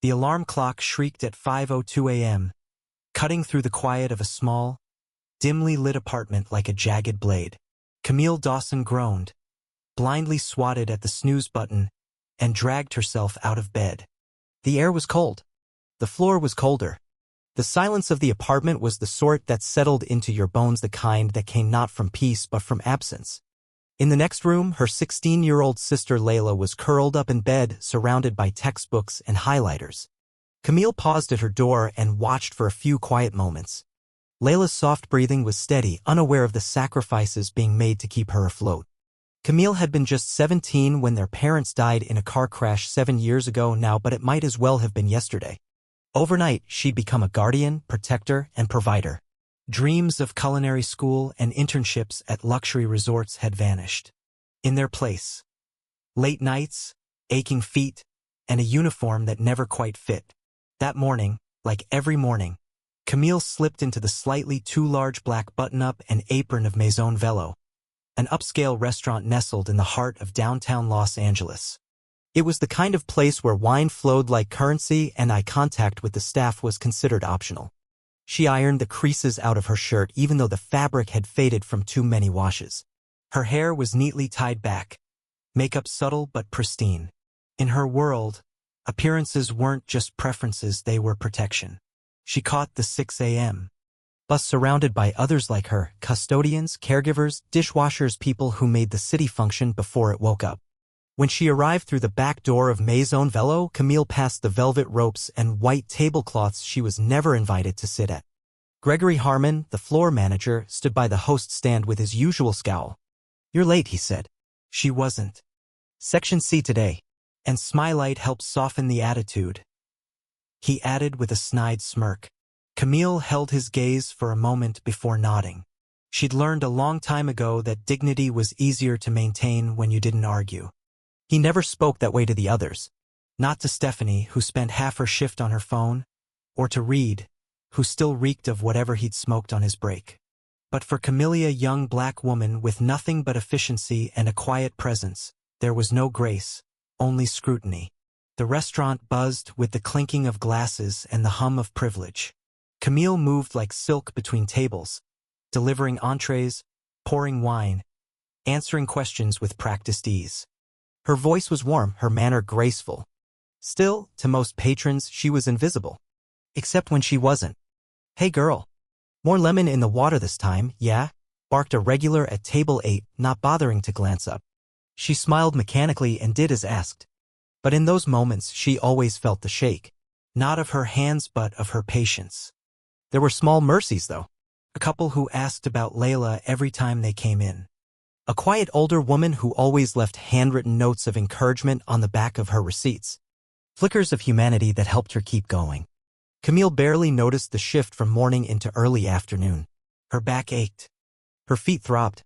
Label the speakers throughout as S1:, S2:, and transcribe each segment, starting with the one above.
S1: The alarm clock shrieked at 5:02 a.m., cutting through the quiet of a small, dimly lit apartment like a jagged blade. Camille Dawson groaned, blindly swatted at the snooze button, and dragged herself out of bed. The air was cold. The floor was colder. The silence of the apartment was the sort that settled into your bones, the kind that came not from peace but from absence. In the next room, her 16-year-old sister Layla was curled up in bed, surrounded by textbooks and highlighters. Camille paused at her door and watched for a few quiet moments. Layla's soft breathing was steady, unaware of the sacrifices being made to keep her afloat. Camille had been just 17 when their parents died in a car crash 7 years ago now, but it might as well have been yesterday. Overnight, she'd become a guardian, protector, and provider. Dreams of culinary school and internships at luxury resorts had vanished. In their place, late nights, aching feet, and a uniform that never quite fit. That morning, like every morning, Camille slipped into the slightly too large black button-up and apron of Maison Velo, an upscale restaurant nestled in the heart of downtown Los Angeles. It was the kind of place where wine flowed like currency and eye contact with the staff was considered optional. She ironed the creases out of her shirt even though the fabric had faded from too many washes. Her hair was neatly tied back, makeup subtle but pristine. In her world, appearances weren't just preferences, they were protection. She caught the 6 a.m. bus surrounded by others like her, custodians, caregivers, dishwashers, people who made the city function before it woke up. When she arrived through the back door of Maison Velo, Camille passed the velvet ropes and white tablecloths she was never invited to sit at. Gregory Harmon, the floor manager, stood by the host stand with his usual scowl. "You're late," he said. She wasn't. "Section C today." And Smilite helped soften the attitude. He added with a snide smirk. Camille held his gaze for a moment before nodding. She'd learned a long time ago that dignity was easier to maintain when you didn't argue. He never spoke that way to the others. Not to Stephanie, who spent half her shift on her phone, or to Reed, who still reeked of whatever he'd smoked on his break. But for Camille, a young black woman with nothing but efficiency and a quiet presence, there was no grace, only scrutiny. The restaurant buzzed with the clinking of glasses and the hum of privilege. Camille moved like silk between tables, delivering entrees, pouring wine, answering questions with practiced ease. Her voice was warm, her manner graceful. Still, to most patrons, she was invisible. Except when she wasn't. "Hey girl. More lemon in the water this time, yeah?" barked a regular at table 8, not bothering to glance up. She smiled mechanically and did as asked. But in those moments, she always felt the shake. Not of her hands, but of her patience. There were small mercies, though. A couple who asked about Layla every time they came in. A quiet older woman who always left handwritten notes of encouragement on the back of her receipts. Flickers of humanity that helped her keep going. Camille barely noticed the shift from morning into early afternoon. Her back ached. Her feet throbbed.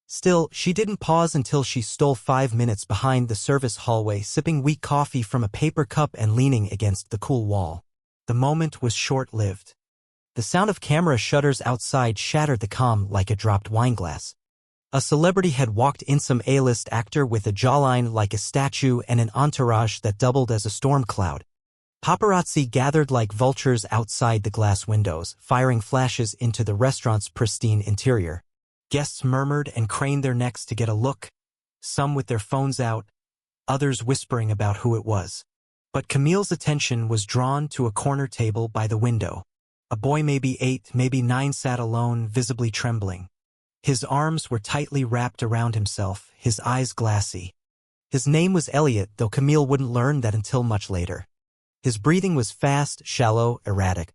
S1: Still, she didn't pause until she stole 5 minutes behind the service hallway, sipping weak coffee from a paper cup and leaning against the cool wall. The moment was short-lived. The sound of camera shutters outside shattered the calm like a dropped wineglass. A celebrity had walked in, some A-list actor with a jawline like a statue and an entourage that doubled as a storm cloud. Paparazzi gathered like vultures outside the glass windows, firing flashes into the restaurant's pristine interior. Guests murmured and craned their necks to get a look, some with their phones out, others whispering about who it was. But Camille's attention was drawn to a corner table by the window. A boy, maybe 8, maybe 9, sat alone, visibly trembling. His arms were tightly wrapped around himself, his eyes glassy. His name was Elliot, though Camille wouldn't learn that until much later. His breathing was fast, shallow, erratic.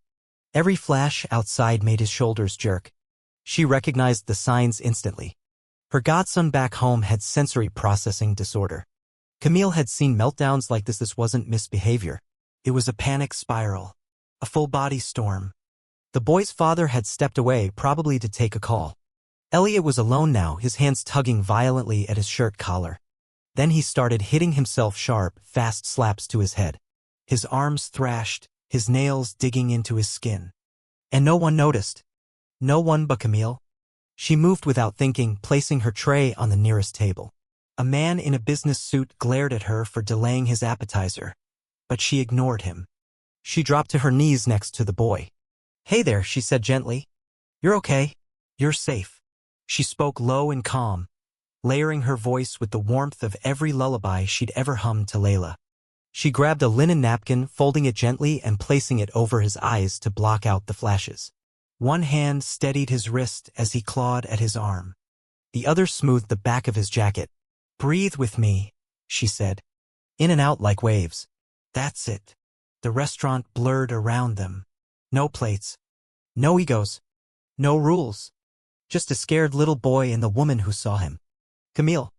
S1: Every flash outside made his shoulders jerk. She recognized the signs instantly. Her godson back home had sensory processing disorder. Camille had seen meltdowns like this. This wasn't misbehavior. It was a panic spiral. A full-body storm. The boy's father had stepped away, probably to take a call. Elliot was alone now, his hands tugging violently at his shirt collar. Then he started hitting himself sharp, fast slaps to his head. His arms thrashed, his nails digging into his skin. And no one noticed. No one but Camille. She moved without thinking, placing her tray on the nearest table. A man in a business suit glared at her for delaying his appetizer. But she ignored him. She dropped to her knees next to the boy. "Hey there," she said gently. "You're okay. You're safe." She spoke low and calm, layering her voice with the warmth of every lullaby she'd ever hummed to Layla. She grabbed a linen napkin, folding it gently and placing it over his eyes to block out the flashes. One hand steadied his wrist as he clawed at his arm. The other smoothed the back of his jacket. "Breathe with me," she said. "In and out like waves. That's it." The restaurant blurred around them. No plates. No egos. No rules. Just a scared little boy and the woman who saw him. "Camille."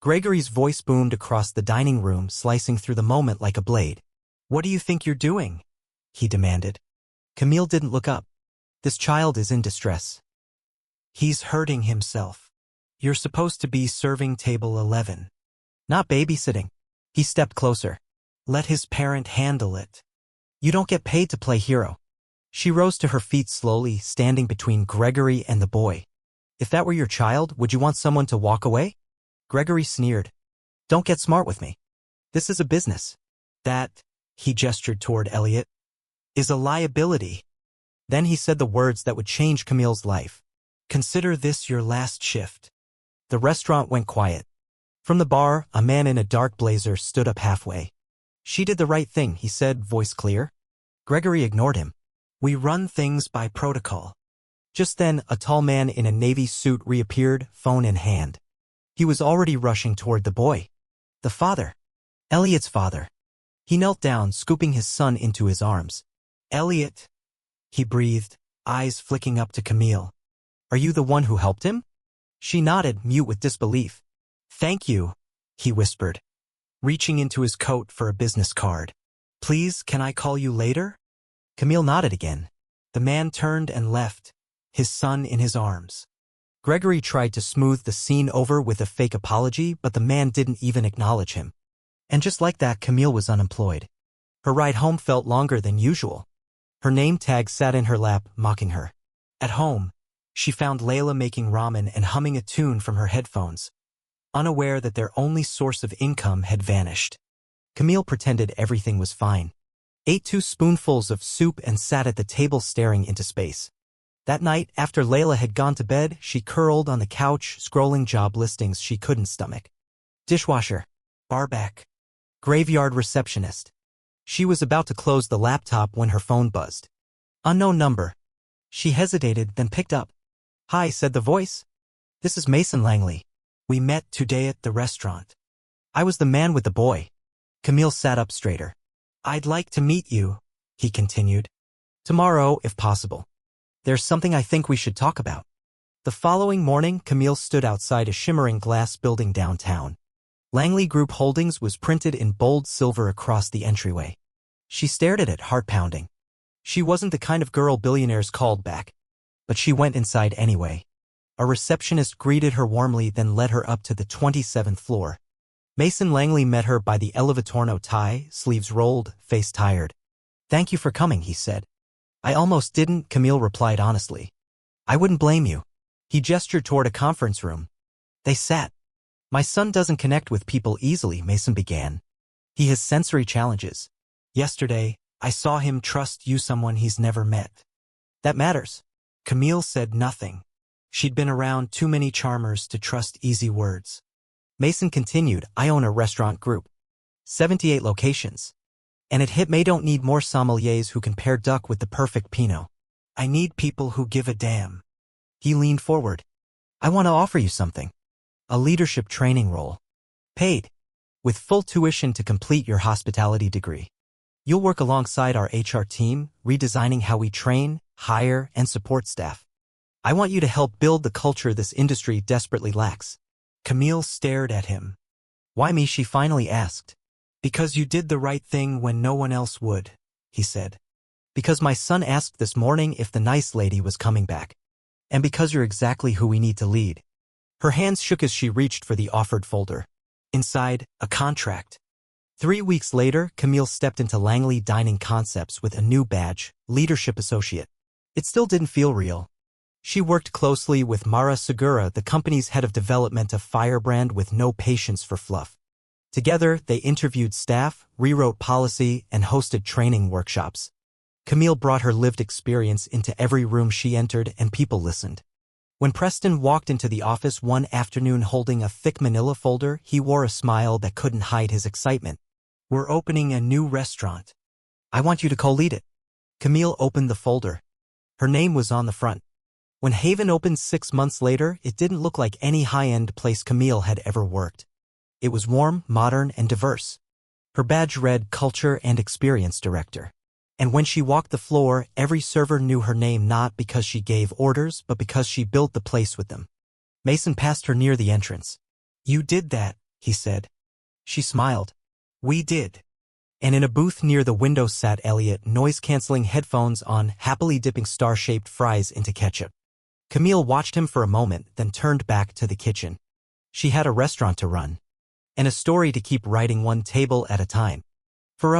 S1: Gregory's voice boomed across the dining room, slicing through the moment like a blade. "What do you think you're doing?" he demanded. Camille didn't look up. "This child is in distress. He's hurting himself. You're supposed to be serving table 11. Not babysitting." He stepped closer. "Let his parent handle it. You don't get paid to play hero." She rose to her feet slowly, standing between Gregory and the boy. "If that were your child, would you want someone to walk away?" Gregory sneered. "Don't get smart with me. This is a business. That," he gestured toward Elliot, "is a liability." Then he said the words that would change Camille's life. "Consider this your last shift." The restaurant went quiet. From the bar, a man in a dark blazer stood up halfway. "She did the right thing," he said, voice clear. Gregory ignored him. "We run things by protocol." Just then, a tall man in a navy suit reappeared, phone in hand. He was already rushing toward the boy. The father. Elliot's father. He knelt down, scooping his son into his arms. "Elliot," he breathed, eyes flicking up to Camille. "Are you the one who helped him?" She nodded, mute with disbelief. "Thank you," he whispered, reaching into his coat for a business card. "Please, can I call you later?" Camille nodded again. The man turned and left, his son in his arms. Gregory tried to smooth the scene over with a fake apology, but the man didn't even acknowledge him. And just like that, Camille was unemployed. Her ride home felt longer than usual. Her name tag sat in her lap, mocking her. At home, she found Layla making ramen and humming a tune from her headphones, unaware that their only source of income had vanished. Camille pretended everything was fine, ate 2 spoonfuls of soup and sat at the table staring into space. That night, after Layla had gone to bed, she curled on the couch, scrolling job listings she couldn't stomach. Dishwasher, barback, graveyard receptionist. She was about to close the laptop when her phone buzzed. Unknown number. She hesitated, then picked up. "Hi," said the voice. "This is Mason Langley. We met today at the restaurant." "I was the man with the boy." Camille sat up straighter. "I'd like to meet you," he continued. "Tomorrow, if possible. There's something I think we should talk about." The following morning, Camille stood outside a shimmering glass building downtown. Langley Group Holdings was printed in bold silver across the entryway. She stared at it, heart-pounding. She wasn't the kind of girl billionaires called back, but she went inside anyway. A receptionist greeted her warmly, then led her up to the 27th floor. Mason Langley met her by the elevatorno tie, sleeves rolled, face tired. "Thank you for coming," he said. "I almost didn't," Camille replied honestly. "I wouldn't blame you." He gestured toward a conference room. They sat. "My son doesn't connect with people easily," Mason began. "He has sensory challenges. Yesterday, I saw him trust you, someone he's never met." "That matters." Camille said nothing. She'd been around too many charmers to trust easy words. Mason continued, "I own a restaurant group. 78 locations. And at Hit May don't need more sommeliers who can pair duck with the perfect Pinot. I need people who give a damn." He leaned forward. "I want to offer you something. A leadership training role. Paid. With full tuition to complete your hospitality degree. You'll work alongside our HR team, redesigning how we train, hire, and support staff. I want you to help build the culture this industry desperately lacks." Camille stared at him. "Why me?" she finally asked. "Because you did the right thing when no one else would," he said. "Because my son asked this morning if the nice lady was coming back. And because you're exactly who we need to lead." Her hands shook as she reached for the offered folder. Inside, a contract. 3 weeks later, Camille stepped into Langley Dining Concepts with a new badge, Leadership Associate. It still didn't feel real. She worked closely with Mara Segura, the company's head of development, a firebrand with no patience for fluff. Together, they interviewed staff, rewrote policy, and hosted training workshops. Camille brought her lived experience into every room she entered, and people listened. When Preston walked into the office one afternoon holding a thick manila folder, he wore a smile that couldn't hide his excitement. "We're opening a new restaurant. I want you to co-lead it." Camille opened the folder. Her name was on the front. When Haven opened 6 months later, it didn't look like any high-end place Camille had ever worked. It was warm, modern, and diverse. Her badge read Culture and Experience Director. And when she walked the floor, every server knew her name not because she gave orders, but because she built the place with them. Mason passed her near the entrance. "You did that," he said. She smiled. "We did." And in a booth near the window sat Elliot, noise-canceling headphones on, happily dipping star-shaped fries into ketchup. Camille watched him for a moment, then turned back to the kitchen. She had a restaurant to run. And a story to keep writing one table at a time. For